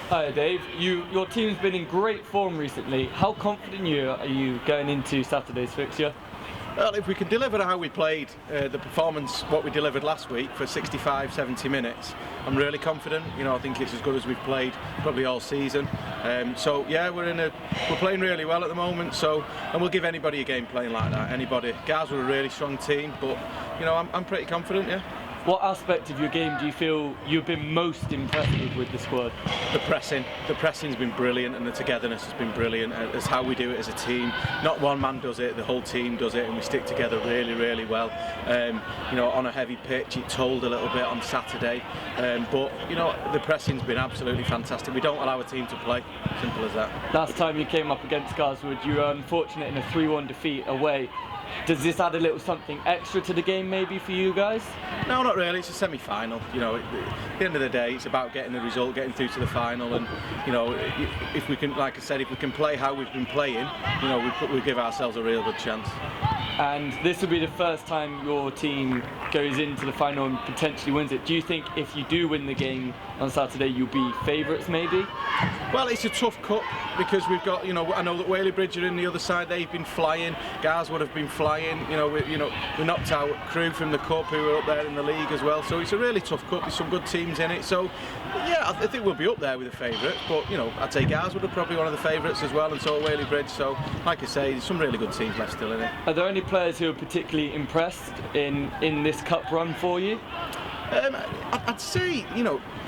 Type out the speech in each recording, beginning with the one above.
Hi Dave, your team's been in great form recently. How confident are you going into Saturday's fixture? Well, if we can deliver how we played the performance, what we delivered last week for 65, 70 minutes, I'm really confident. I think it's as good as we've played probably all season. So yeah, we're playing really well at the moment. And we'll give anybody a game playing like that. Anybody. Garswood are a really strong team, but I'm pretty confident. Yeah. What aspect of your game do you feel you've been most impressed with the squad? The pressing. The pressing's been brilliant, and the togetherness has been brilliant. It's how we do it as a team. Not one man does it, the whole team does it, and we stick together really, really well. On a heavy pitch, it told a little bit on Saturday, but the pressing's been absolutely fantastic. We don't allow a team to play. Simple as that. Last time you came up against Garswood, you were unfortunate in a 3-1 defeat away. Does this add a little something extra to the game maybe for you guys? No, not really. It's a semi-final. At the end of the day, it's about getting the result, getting through to the final, and if we can, like I said, if we can play how we've been playing, we give ourselves a real good chance. And this will be the first time your team goes into the final and potentially wins it. Do you think if you do win the game on Saturday, you'll be favourites maybe? Well, it's a tough cup because we've got, I know that Whaley Bridge are in the other side. They've been flying. Garswood have been flying. We knocked out Crew from the cup who were up there in the league as well. So it's a really tough cup. There's some good teams in it. So yeah, I think we'll be up there with the favourites. But I'd say Garswood are probably one of the favourites as well, and so are Whaley Bridge. So like I say, there's some really good teams left still in it. Are there any players who are particularly impressed in this cup run for you? I'd say,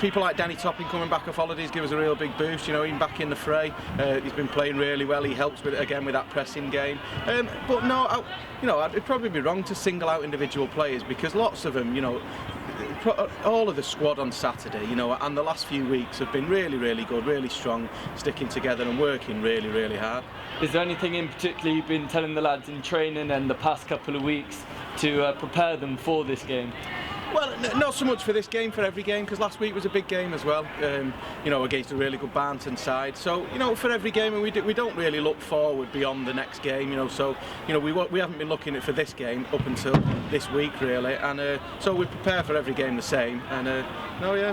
people like Danny Topping coming back off holidays give us a real big boost. He's back in the fray. He's been playing really well. He helps with that pressing game. But no, it'd probably be wrong to single out individual players because lots of them, all of the squad on Saturday, and the last few weeks have been really, really good, really strong, sticking together and working really, really hard. Is there anything in particular you've been telling the lads in training and the past couple of weeks to prepare them for this game? Well, not so much for this game, for every game, because last week was a big game as well, against a really good Barnton side. So, for every game, and we don't really look forward beyond the next game, so, we haven't been looking at for this game up until this week, really, and so we prepare for every game the same, and,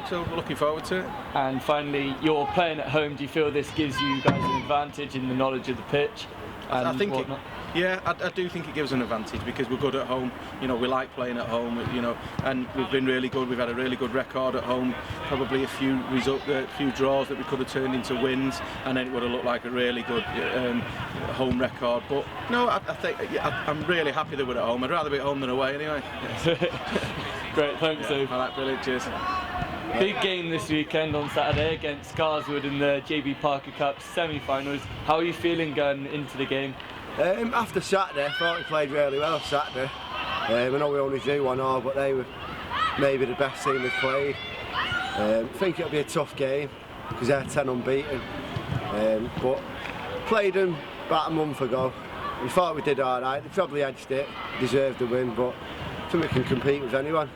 so we're looking forward to it. And finally, you're playing at home. Do you feel this gives you guys an advantage in the knowledge of the pitch? I think I do think it gives an advantage because we're good at home. We like playing at home. And we've been really good. We've had a really good record at home. Probably a few draws that we could have turned into wins, and then it would have looked like a really good home record. But no, I think I'm really happy that we're at home. I'd rather be at home than away anyway. Great, thanks, Dave. All right, brilliant. Cheers. Big game this weekend on Saturday against Garswood in the JB Parker Cup semi-finals. How are you feeling going into the game? After Saturday, I thought we played really well Saturday. I know we only drew 1-1, but they were maybe the best team we've played. I think it'll be a tough game because they're 10 unbeaten. But played them about a month ago. We thought we did alright. They probably edged it, deserved the win, but I think we can compete with anyone.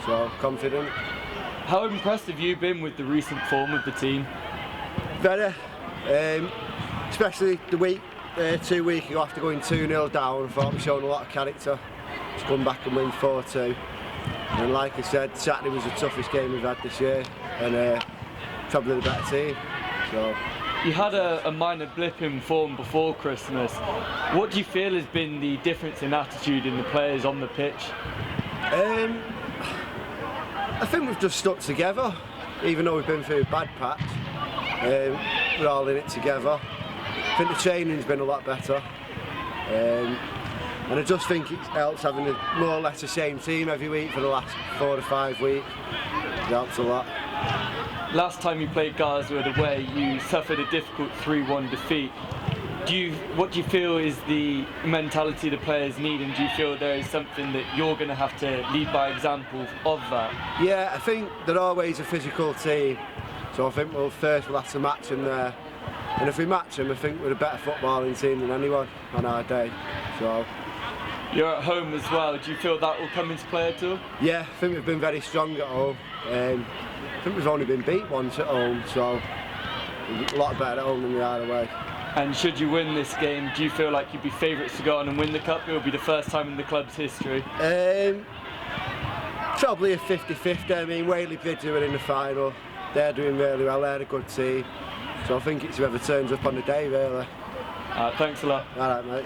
So confident. How impressed have you been with the recent form of the team? Very, especially the week. 2 weeks ago after going 2-0 down, I thought we showed a lot of character to come back and win 4-2. And like I said, Saturday was the toughest game we've had this year, and probably the better team. So. You had a minor blip in form before Christmas. What do you feel has been the difference in attitude in the players on the pitch? I think we've just stuck together, even though we've been through a bad patch. We're all in it together. I think the training's been a lot better, and I just think it helps having more or less the same team every week for the last 4 to 5 weeks. It helps a lot. Last time you played Garswood away, you suffered a difficult 3-1 defeat. What do you feel is the mentality the players need, and do you feel there is something that you're going to have to lead by example of that? Yeah, I think they're always a physical team, so I think we'll have to match them there. And if we match them, I think we're a better footballing team than anyone on our day. So. You're at home as well. Do you feel that will come into play at all? Yeah, I think we've been very strong at home. I think we've only been beat once at home, so we're a lot better at home than we are away. And should you win this game, do you feel like you'd be favourites to go on and win the cup? It will be the first time in the club's history. Probably a 50-50. I mean, Whaley Bridge were in the final. they're doing really well, they're a good team. So I think it's whoever turns up on the day, really. Thanks a lot. Alright, mate.